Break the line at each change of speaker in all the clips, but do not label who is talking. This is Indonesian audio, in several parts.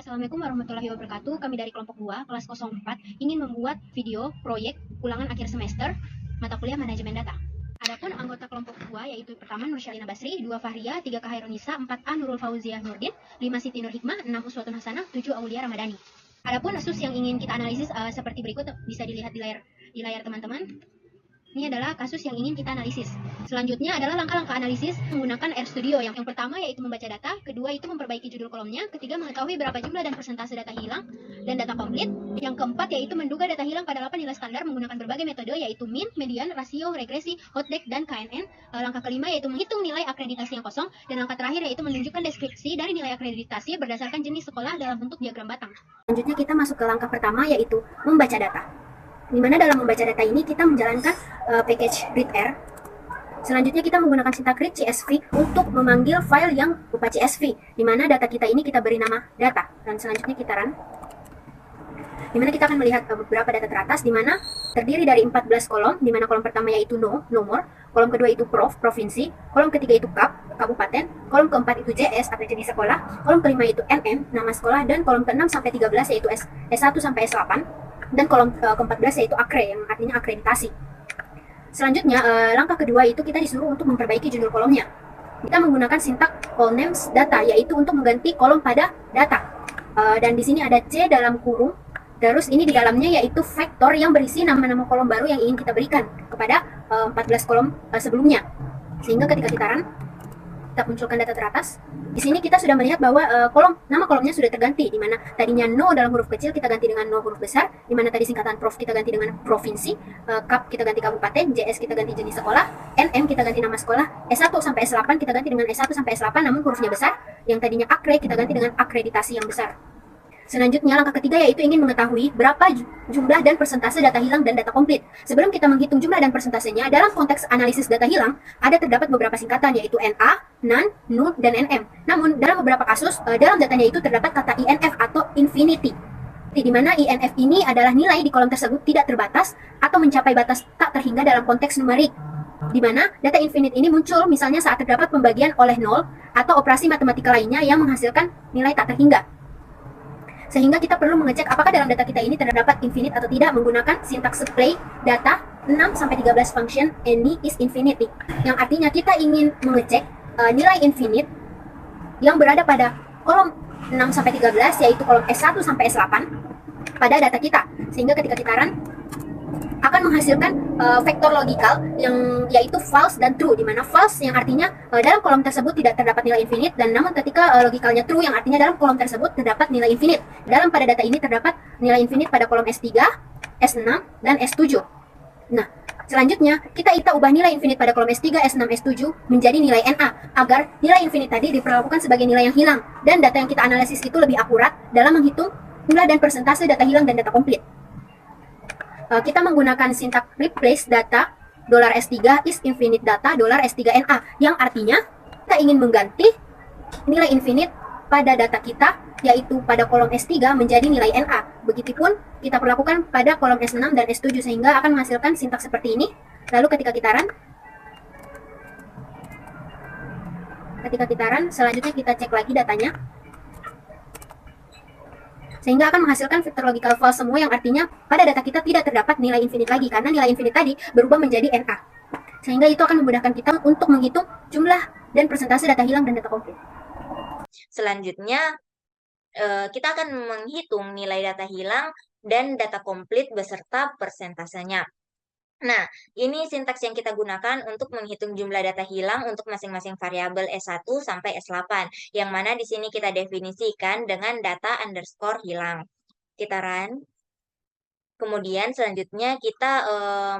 Assalamualaikum warahmatullahi wabarakatuh. Kami dari kelompok 2, kelas 04, ingin membuat video proyek ulangan akhir semester mata kuliah manajemen data. Adapun anggota kelompok 2 yaitu pertama Nur Syalina Basri, 2 Fahria, 3 Kahairunisa, 4 A Nurul Fauziah Nurdin, 5 Siti Nur Hikmah, 6 Uswatun Hasanah, 7 Aulia Ramadhani. Adapun kasus yang ingin kita analisis seperti berikut, bisa dilihat di layar teman-teman. Ini adalah kasus yang ingin kita analisis. Selanjutnya adalah langkah-langkah analisis menggunakan RStudio. Yang pertama yaitu membaca data, kedua itu memperbaiki judul kolomnya, ketiga mengetahui berapa jumlah dan persentase data hilang dan data komplit. Yang keempat yaitu menduga data hilang pada 8 nilai standar menggunakan berbagai metode yaitu mean, median, rasio, regresi, hotdeck, dan KNN. Langkah kelima yaitu menghitung nilai akreditasi yang kosong, dan langkah terakhir yaitu menunjukkan deskripsi dari nilai akreditasi berdasarkan jenis sekolah dalam bentuk diagram batang. Selanjutnya kita masuk ke langkah pertama yaitu membaca data. Di mana dalam membaca data ini kita menjalankan package reader. Selanjutnya kita menggunakan sintak read CSV untuk memanggil file yang berupa CSV, di mana data kita ini kita beri nama data. Dan selanjutnya kita run. Di mana kita akan melihat beberapa data teratas, di mana terdiri dari 14 kolom, di mana kolom pertama yaitu nomor, kolom kedua itu provinsi, kolom ketiga itu kabupaten, kolom keempat itu JS atau jenis sekolah, kolom kelima itu MM, nama sekolah, dan kolom ke-6 sampai 13 yaitu S1 sampai S8. Dan kolom ke-14 yaitu akre, yang artinya akreditasi. Selanjutnya, langkah kedua itu kita disuruh untuk memperbaiki judul kolomnya. Kita menggunakan sintak call names data, yaitu untuk mengganti kolom pada data. Dan di sini ada C dalam kurung, terus ini di dalamnya yaitu vektor yang berisi nama-nama kolom baru yang ingin kita berikan kepada 14 kolom sebelumnya. Sehingga ketika kita run, kita munculkan data teratas. Di sini kita sudah melihat bahwa nama kolomnya sudah terganti, di mana tadinya no dalam huruf kecil kita ganti dengan no huruf besar, di mana tadi singkatan prof kita ganti dengan provinsi, kap kita ganti kabupaten, JS kita ganti jenis sekolah, NM kita ganti nama sekolah, S1 sampai S8 kita ganti dengan S1 sampai S8 namun hurufnya besar, yang tadinya akre kita ganti dengan akreditasi yang besar. Selanjutnya, langkah ketiga yaitu ingin mengetahui berapa jumlah dan persentase data hilang dan data komplit. Sebelum kita menghitung jumlah dan persentasenya, dalam konteks analisis data hilang, ada terdapat beberapa singkatan yaitu NA, NaN, null, dan NM. Namun, dalam beberapa kasus, dalam datanya itu terdapat kata INF atau infinity. Di mana INF ini adalah nilai di kolom tersebut tidak terbatas atau mencapai batas tak terhingga dalam konteks numerik. Di mana data infinite ini muncul misalnya saat terdapat pembagian oleh nol atau operasi matematika lainnya yang menghasilkan nilai tak terhingga. Sehingga kita perlu mengecek apakah dalam data kita ini terdapat infinite atau tidak menggunakan sintaks play data 6-13 function any is infinity, yang artinya kita ingin mengecek nilai infinite yang berada pada kolom 6-13 yaitu kolom S1 sampai S8 pada data kita, sehingga ketika kita run akan menghasilkan vektor logikal yang yaitu false dan true, di mana false yang artinya dalam kolom tersebut tidak terdapat nilai infinite, dan namun ketika logikalnya true yang artinya dalam kolom tersebut terdapat nilai infinite. Dalam pada data ini terdapat nilai infinite pada kolom S3, S6, dan S7. Nah, selanjutnya kita ubah nilai infinite pada kolom S3, S6, S7 menjadi nilai NA agar nilai infinite tadi diperlakukan sebagai nilai yang hilang dan data yang kita analisis itu lebih akurat dalam menghitung jumlah dan persentase data hilang dan data komplit. Kita menggunakan sintak replace data $S3 is infinite data $S3NA, yang artinya kita ingin mengganti nilai infinite pada data kita yaitu pada kolom S3 menjadi nilai NA. Begitupun kita perlakukan pada kolom S6 dan S7 sehingga akan menghasilkan sintak seperti ini. Lalu ketika kita run, selanjutnya kita cek lagi datanya. Sehingga akan menghasilkan vektor logical false semua, yang artinya pada data kita tidak terdapat nilai infinite lagi karena nilai infinite tadi berubah menjadi NA. Sehingga itu akan memudahkan kita untuk menghitung jumlah dan persentase data hilang dan data komplit.
Selanjutnya, kita akan menghitung nilai data hilang dan data komplit beserta persentasenya. Nah, ini sintaks yang kita gunakan untuk menghitung jumlah data hilang untuk masing-masing variabel S1 sampai S8, yang mana di sini kita definisikan dengan data underscore hilang. Kita run. Kemudian selanjutnya kita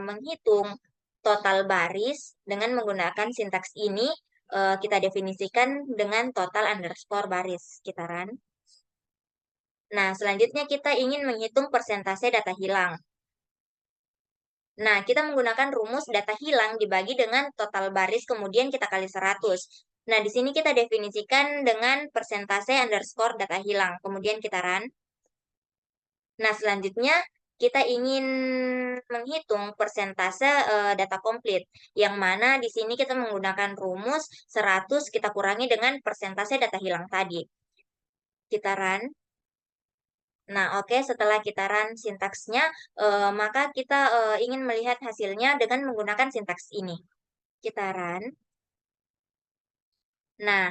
menghitung total baris dengan menggunakan sintaks ini, kita definisikan dengan total underscore baris. Kita run. Nah, selanjutnya kita ingin menghitung persentase data hilang. Nah, kita menggunakan rumus data hilang dibagi dengan total baris, kemudian kita kali 100. Nah, di sini kita definisikan dengan persentase underscore data hilang, kemudian kita run. Nah, selanjutnya kita ingin menghitung persentase data komplit, yang mana di sini kita menggunakan rumus 100 kita kurangi dengan persentase data hilang tadi. Kita run. Nah, oke, setelah kita run sintaksnya, maka kita ingin melihat hasilnya dengan menggunakan sintaks ini. Kita run. Nah,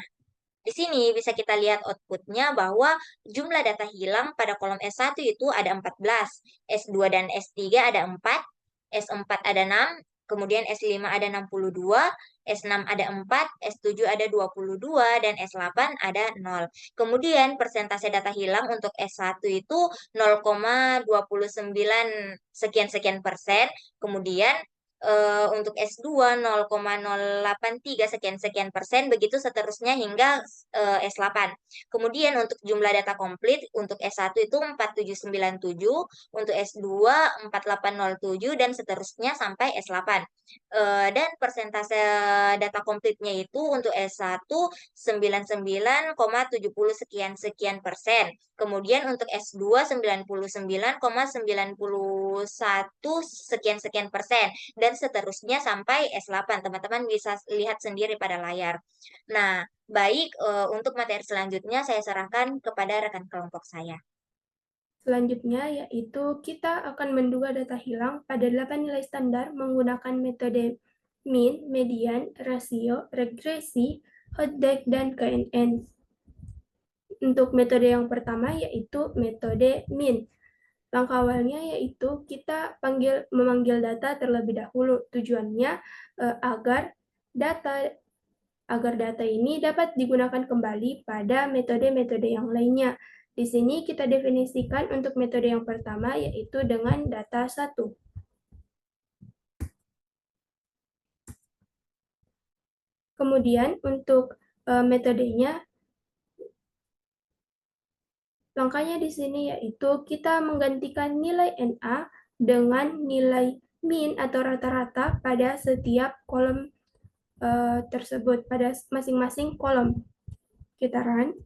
di sini bisa kita lihat outputnya bahwa jumlah data hilang pada kolom S1 itu ada 14, S2 dan S3 ada 4, S4 ada 6, kemudian S5 ada 62, S6 ada 4, S7 ada 22, dan S8 ada 0. Kemudian persentase data hilang untuk S1 itu 0,29 sekian-sekian persen, kemudian untuk S2 0,083 sekian-sekian persen, begitu seterusnya hingga S8. Kemudian untuk jumlah data komplit untuk S1 itu 4797, untuk S2 4807, dan seterusnya sampai S8. Dan persentase data komplitnya itu untuk S1 99,70 sekian-sekian persen. Kemudian untuk S2 99,91 sekian-sekian persen, dan seterusnya sampai S8. Teman-teman bisa lihat sendiri pada layar. Nah, baik, untuk materi selanjutnya saya serahkan kepada rekan kelompok saya.
Selanjutnya yaitu kita akan menduga data hilang pada 8 nilai standar menggunakan metode mean, median, rasio, regresi, hotdog, dan KNN. Untuk metode yang pertama yaitu metode mean. Langkah awalnya yaitu kita memanggil data terlebih dahulu. Tujuannya agar data ini dapat digunakan kembali pada metode-metode yang lainnya. Di sini kita definisikan untuk metode yang pertama yaitu dengan data 1. Kemudian untuk metodenya, langkahnya di sini yaitu kita menggantikan nilai NA dengan nilai mean atau rata-rata pada setiap kolom tersebut, pada masing-masing kolom. Kita run.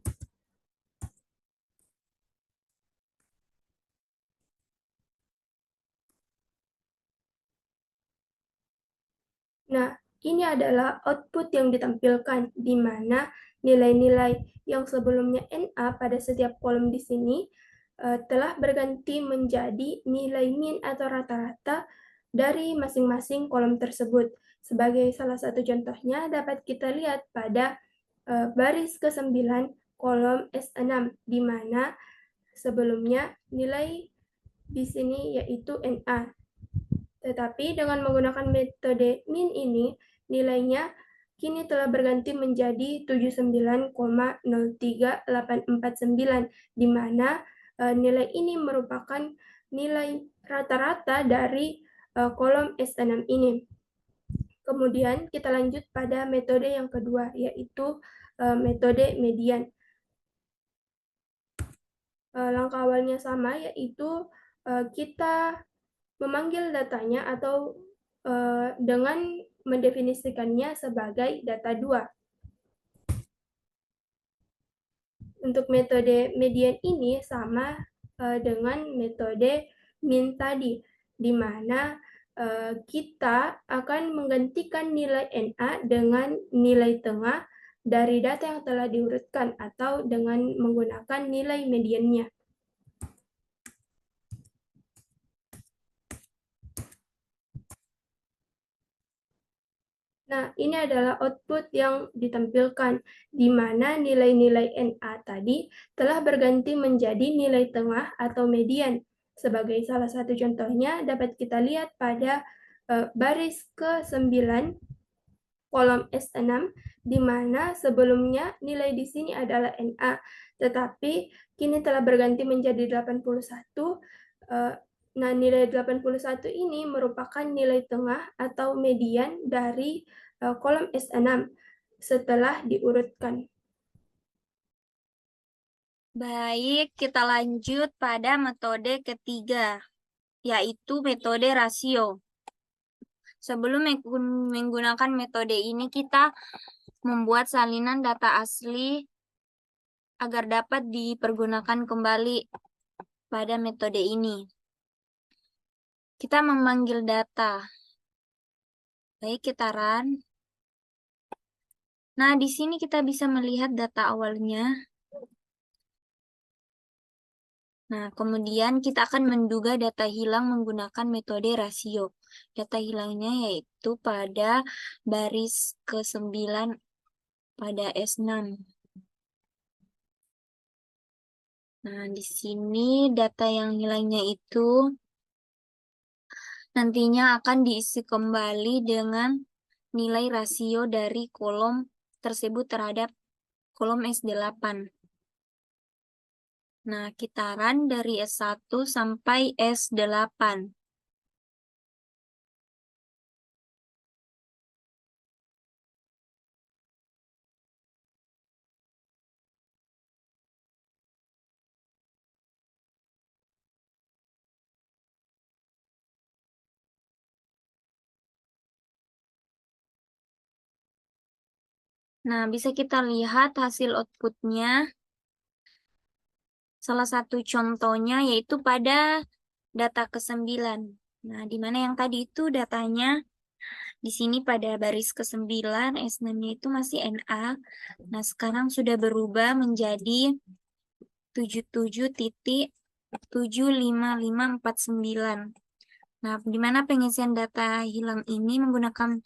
Nah, ini adalah output yang ditampilkan, di mana nilai-nilai yang sebelumnya NA pada setiap kolom di sini telah berganti menjadi nilai mean atau rata-rata dari masing-masing kolom tersebut. Sebagai salah satu contohnya dapat kita lihat pada baris ke-9 kolom S6, di mana sebelumnya nilai di sini yaitu NA. Tetapi dengan menggunakan metode min ini, nilainya kini telah berganti menjadi 79,03849, di mana nilai ini merupakan nilai rata-rata dari kolom S6 ini. Kemudian kita lanjut pada metode yang kedua, yaitu metode median. Langkah awalnya sama, yaitu kita memanggil datanya atau dengan mendefinisikannya sebagai data 2. Untuk metode median ini sama dengan metode min tadi, di mana kita akan menggantikan nilai NA dengan nilai tengah dari data yang telah diurutkan atau dengan menggunakan nilai mediannya. Nah, ini adalah output yang ditampilkan, di mana nilai-nilai NA tadi telah berganti menjadi nilai tengah atau median. Sebagai salah satu contohnya, dapat kita lihat pada baris ke-9 kolom S6, di mana sebelumnya nilai di sini adalah NA, tetapi kini telah berganti menjadi 81. Nah, nilai 81 ini merupakan nilai tengah atau median dari kolom S6 setelah diurutkan.
Baik, kita lanjut pada metode ketiga, yaitu metode rasio. Sebelum menggunakan metode ini, kita membuat salinan data asli agar dapat dipergunakan kembali pada metode ini. Kita memanggil data. Baik, kita run. Nah, di sini kita bisa melihat data awalnya. Nah, kemudian kita akan menduga data hilang menggunakan metode rasio. Data hilangnya yaitu pada baris ke-9 pada S6. Nah, di sini data yang hilangnya itu nantinya akan diisi kembali dengan nilai rasio dari kolom tersebut terhadap kolom S8. Nah, kitaran dari S1 sampai S8. Nah, bisa kita lihat hasil outputnya. Salah satu contohnya yaitu pada data ke-9. Nah, di mana yang tadi itu datanya di sini pada baris ke-9, S6-nya itu masih NA. Nah, sekarang sudah berubah menjadi 77.75549. Nah, di mana pengisian data hilang ini menggunakan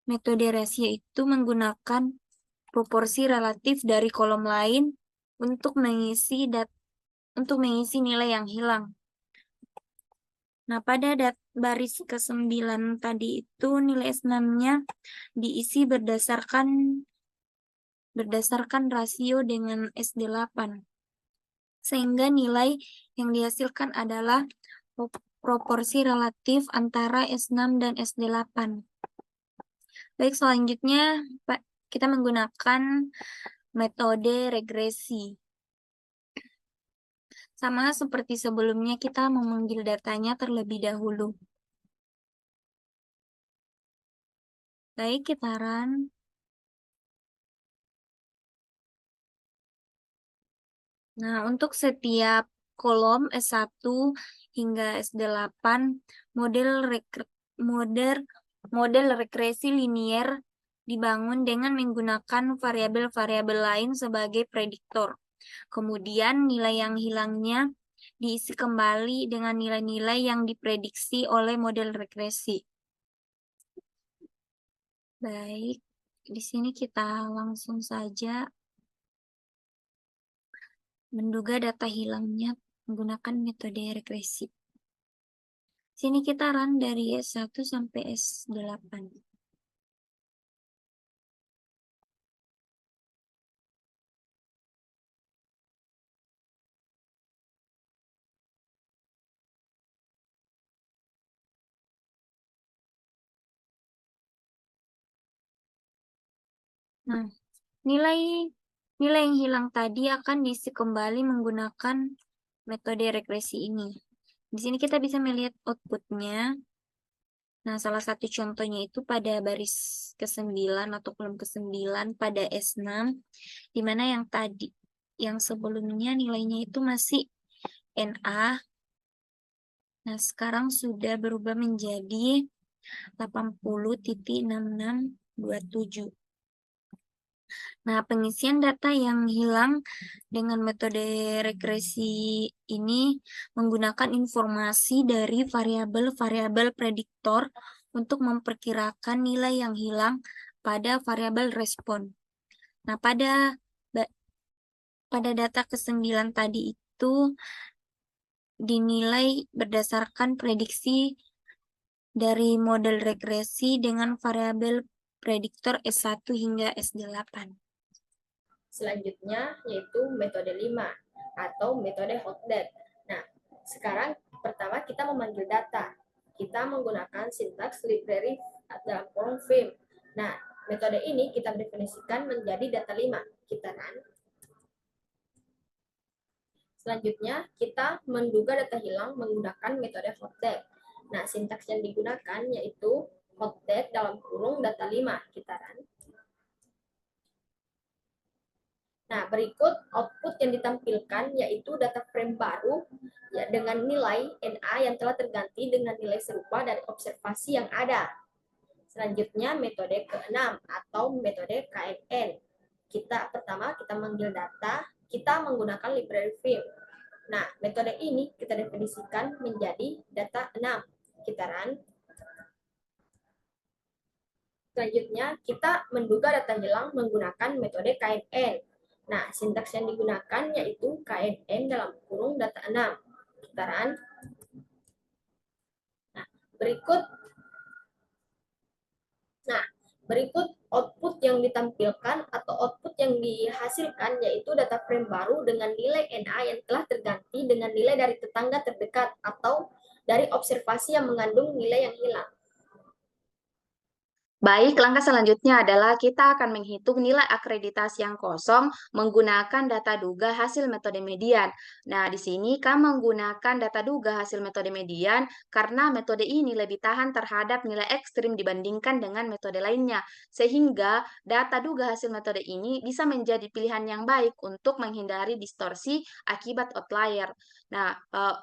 metode rasio itu menggunakan proporsi relatif dari kolom lain untuk mengisi nilai yang hilang. Nah, pada baris ke-9 tadi itu nilai S6-nya diisi berdasarkan rasio dengan S8. Sehingga nilai yang dihasilkan adalah proporsi relatif antara S6 dan S8. Baik, selanjutnya kita menggunakan metode regresi. Sama seperti sebelumnya, kita memanggil datanya terlebih dahulu. Baik, kitaran. Nah, untuk setiap kolom S1 hingga S8, model regresi linier dibangun dengan menggunakan variabel-variabel lain sebagai prediktor. Kemudian nilai yang hilangnya diisi kembali dengan nilai-nilai yang diprediksi oleh model regresi. Baik, di sini kita langsung saja menduga data hilangnya menggunakan metode regresi. Sini kita run dari S1 sampai S8. Nah, nilai yang hilang tadi akan diisi kembali menggunakan metode regresi ini. Di sini kita bisa melihat outputnya. Nah, salah satu contohnya itu pada baris ke-9 atau kolom ke-9 pada S6, di mana yang sebelumnya nilainya itu masih NA. Nah, sekarang sudah berubah menjadi 80.6627. Nah, pengisian data yang hilang dengan metode regresi ini menggunakan informasi dari variabel-variabel prediktor untuk memperkirakan nilai yang hilang pada variabel respon. Nah, pada data ke-9 tadi itu dinilai berdasarkan prediksi dari model regresi dengan variabel prediktor S1 hingga S8.
Selanjutnya yaitu metode 5 atau metode hotdate. Nah, sekarang pertama kita memanggil data. Kita menggunakan sintaks library dalam kolom frame. Nah, metode ini kita definisikan menjadi data 5. Kita run. Selanjutnya, kita menduga data hilang menggunakan metode hotdate. Nah, sintaks yang digunakan yaitu hotdate dalam kurung data 5. Kita run. Nah, berikut output yang ditampilkan yaitu data frame baru ya, dengan nilai NA yang telah terganti dengan nilai serupa dari observasi yang ada. Selanjutnya, metode ke-6 atau metode KNN. Pertama kita manggil data, kita menggunakan library frame. Nah, metode ini kita definisikan menjadi data 6. Kita run. Selanjutnya, kita menduga data hilang menggunakan metode KNN. Nah, sintaks yang digunakan yaitu KNN dalam kurung data 6. Kita run. Nah, berikut output yang ditampilkan atau output yang dihasilkan yaitu data frame baru dengan nilai NA yang telah terganti dengan nilai dari tetangga terdekat atau dari observasi yang mengandung nilai yang hilang.
Baik, langkah selanjutnya adalah kita akan menghitung nilai akreditasi yang kosong menggunakan data duga hasil metode median. Nah, di sini kami menggunakan data duga hasil metode median karena metode ini lebih tahan terhadap nilai ekstrim dibandingkan dengan metode lainnya. Sehingga data duga hasil metode ini bisa menjadi pilihan yang baik untuk menghindari distorsi akibat outlier. Nah,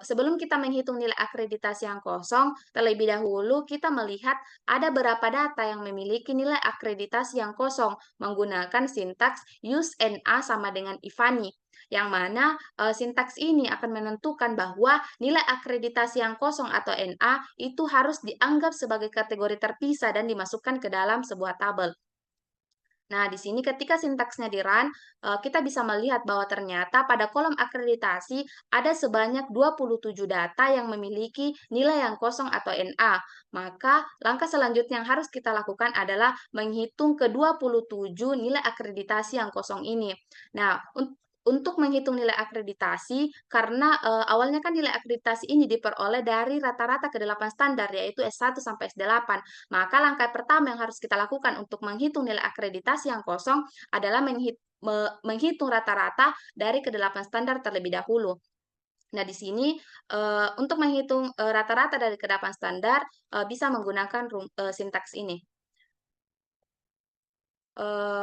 sebelum kita menghitung nilai akreditasi yang kosong, terlebih dahulu kita melihat ada beberapa data yang memiliki nilai akreditasi yang kosong menggunakan sintaks use NA sama dengan Ivani, yang mana sintaks ini akan menentukan bahwa nilai akreditasi yang kosong atau NA itu harus dianggap sebagai kategori terpisah dan dimasukkan ke dalam sebuah tabel. Nah, di sini ketika sintaksnya di-run, kita bisa melihat bahwa ternyata pada kolom akreditasi ada sebanyak 27 data yang memiliki nilai yang kosong atau NA. Maka langkah selanjutnya yang harus kita lakukan adalah menghitung ke 27 nilai akreditasi yang kosong ini. Nah, untuk menghitung nilai akreditasi, karena awalnya kan nilai akreditasi ini diperoleh dari rata-rata ke-8 standar, yaitu S1 sampai S8. Maka langkah pertama yang harus kita lakukan untuk menghitung nilai akreditasi yang kosong adalah menghitung rata-rata dari ke-8 standar terlebih dahulu. Nah, di sini untuk menghitung rata-rata dari ke-8 standar bisa menggunakan sintaks ini.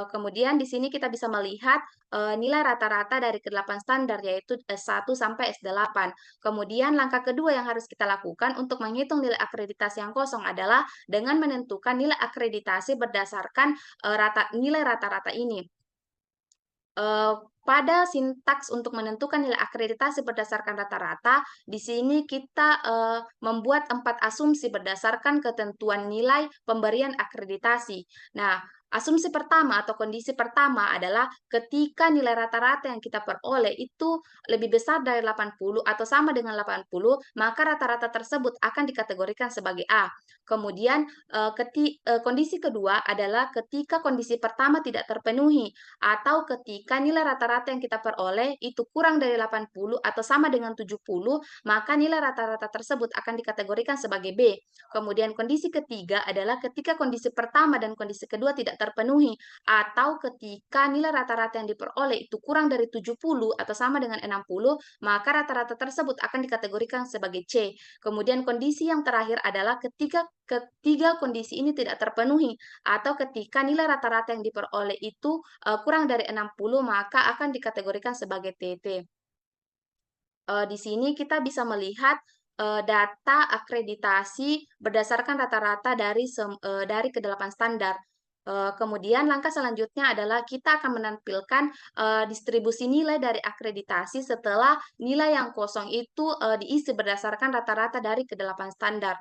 Kemudian di sini kita bisa melihat nilai rata-rata dari ke-8 standar yaitu S1 sampai S8. Kemudian langkah kedua yang harus kita lakukan untuk menghitung nilai akreditasi yang kosong adalah dengan menentukan nilai akreditasi berdasarkan nilai rata-rata ini. Pada sintaks untuk menentukan nilai akreditasi berdasarkan rata-rata, di sini kita membuat 4 asumsi berdasarkan ketentuan nilai pemberian akreditasi. Nah, asumsi pertama atau kondisi pertama adalah ketika nilai rata-rata yang kita peroleh itu lebih besar dari 80 atau sama dengan 80, maka rata-rata tersebut akan dikategorikan sebagai A. Kemudian kondisi kedua adalah ketika kondisi pertama tidak terpenuhi atau ketika nilai rata-rata yang kita peroleh itu kurang dari 80 atau sama dengan 70, maka nilai rata-rata tersebut akan dikategorikan sebagai B. Kemudian kondisi ketiga adalah ketika kondisi pertama dan kondisi kedua tidak terpenuhi atau ketika nilai rata-rata yang diperoleh itu kurang dari 70 atau sama dengan 60, maka rata-rata tersebut akan dikategorikan sebagai C. Kemudian kondisi yang terakhir adalah ketika ketiga kondisi ini tidak terpenuhi atau ketika nilai rata-rata yang diperoleh itu kurang dari 60, maka akan dikategorikan sebagai TT. Di sini kita bisa melihat data akreditasi berdasarkan rata-rata dari ke-8 standar. Kemudian langkah selanjutnya adalah kita akan menampilkan distribusi nilai dari akreditasi setelah nilai yang kosong itu diisi berdasarkan rata-rata dari ke-8 standar.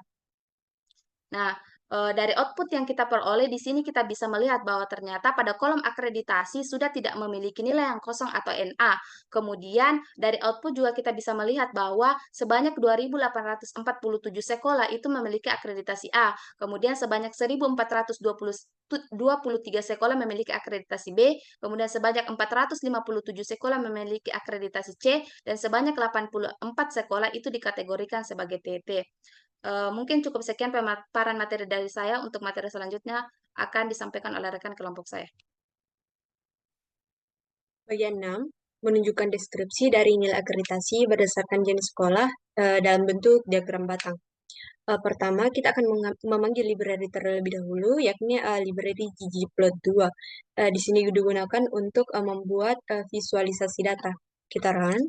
Nah, dari output yang kita peroleh di sini kita bisa melihat bahwa ternyata pada kolom akreditasi sudah tidak memiliki nilai yang kosong atau NA. Kemudian dari output juga kita bisa melihat bahwa sebanyak 2.847 sekolah itu memiliki akreditasi A. Kemudian sebanyak 1.423 sekolah memiliki akreditasi B. Kemudian sebanyak 457 sekolah memiliki akreditasi C. Dan sebanyak 84 sekolah itu dikategorikan sebagai TT. Mungkin cukup sekian pemaparan materi dari saya. Untuk materi selanjutnya akan disampaikan oleh rekan kelompok saya.
Bagian 6 menunjukkan deskripsi dari nilai akreditasi berdasarkan jenis sekolah dalam bentuk diagram batang. Pertama, kita akan memanggil library terlebih dahulu, yakni library ggplot2. Di sini digunakan untuk membuat visualisasi data. Kita run.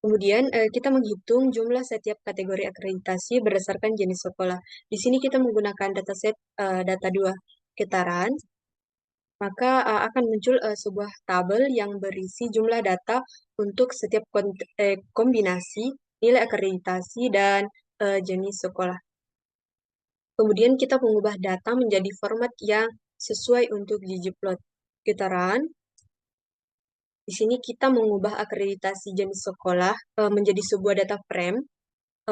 Kemudian kita menghitung jumlah setiap kategori akreditasi berdasarkan jenis sekolah. Di sini kita menggunakan dataset data 2. Kita run. maka akan muncul sebuah tabel yang berisi jumlah data untuk setiap kombinasi nilai akreditasi dan jenis sekolah. Kemudian kita mengubah data menjadi format yang sesuai untuk ggplot. Kita run. Di sini kita mengubah akreditasi jenis sekolah menjadi sebuah data frame,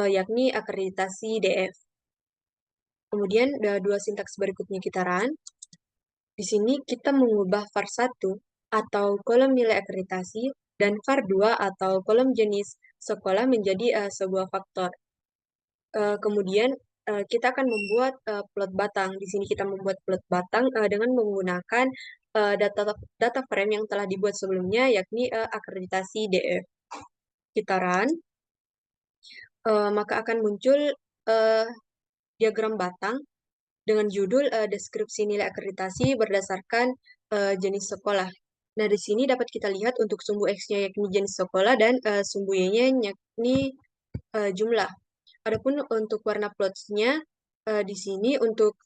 yakni akreditasi DF. Kemudian dua sintaks berikutnya kita run. Di sini kita mengubah var1 atau kolom nilai akreditasi dan var2 atau kolom jenis sekolah menjadi sebuah faktor. Kemudian kita akan membuat plot batang. Di sini kita membuat plot batang dengan menggunakan data frame yang telah dibuat sebelumnya, yakni akreditasi DF. Kita run, maka akan muncul diagram batang dengan judul deskripsi nilai akreditasi berdasarkan jenis sekolah. Nah, di sini dapat kita lihat untuk sumbu X-nya yakni jenis sekolah dan sumbu Y-nya yakni jumlah. Adapun untuk warna plots-nya di sini untuk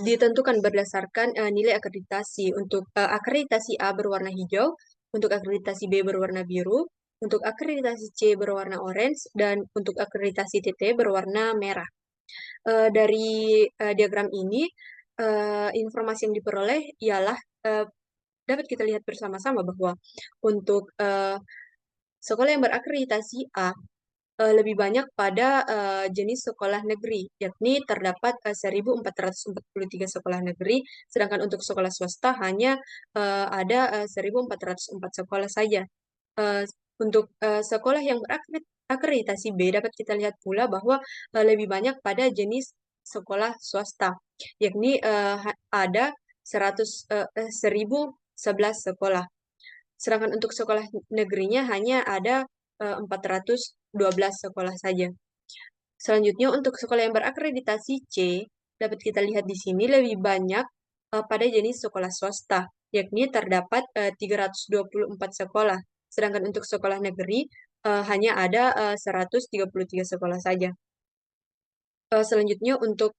ditentukan berdasarkan nilai akreditasi. Untuk akreditasi A berwarna hijau, untuk akreditasi B berwarna biru, untuk akreditasi C berwarna orange, dan untuk akreditasi TT berwarna merah. Dari diagram ini, informasi yang diperoleh ialah dapat kita lihat bersama-sama bahwa untuk sekolah yang berakreditasi A lebih banyak pada jenis sekolah negeri, yakni terdapat 1.443 sekolah negeri, sedangkan untuk sekolah swasta hanya ada 1.404 sekolah saja. Untuk sekolah yang berakreditasi B dapat kita lihat pula bahwa lebih banyak pada jenis sekolah swasta, yakni ada 1.011 sekolah. Sedangkan untuk sekolah negerinya hanya ada 412 sekolah saja. Selanjutnya untuk sekolah yang berakreditasi C, dapat kita lihat di sini lebih banyak pada jenis sekolah swasta, yakni terdapat 324 sekolah. Sedangkan untuk sekolah negeri hanya ada 133 sekolah saja. Selanjutnya untuk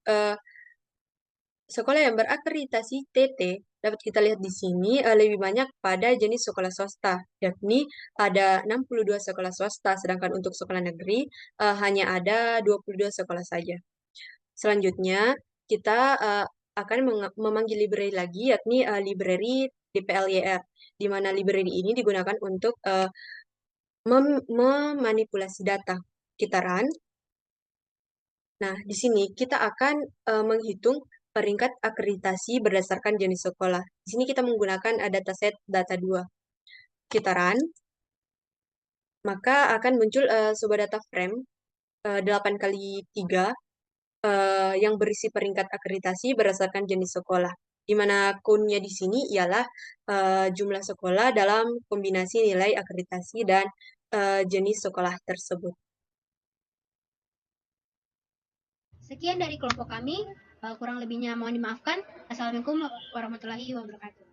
sekolah yang berakreditasi TT, dapat kita lihat di sini lebih banyak pada jenis sekolah swasta, yakni ada 62 sekolah swasta, sedangkan untuk sekolah negeri hanya ada 22 sekolah saja. Selanjutnya, kita akan memanggil library lagi, yakni library dplyr, di mana library ini digunakan untuk memanipulasi data. Kita run. Nah, di sini kita akan menghitung peringkat akreditasi berdasarkan jenis sekolah. Di sini kita menggunakan dataset data 2. Kita run, maka akan muncul sebuah data frame 8x3 yang berisi peringkat akreditasi berdasarkan jenis sekolah. Di mana count-nya di sini ialah jumlah sekolah dalam kombinasi nilai akreditasi dan jenis sekolah tersebut.
Sekian dari kelompok kami, kurang lebihnya mohon dimaafkan. Assalamualaikum warahmatullahi wabarakatuh.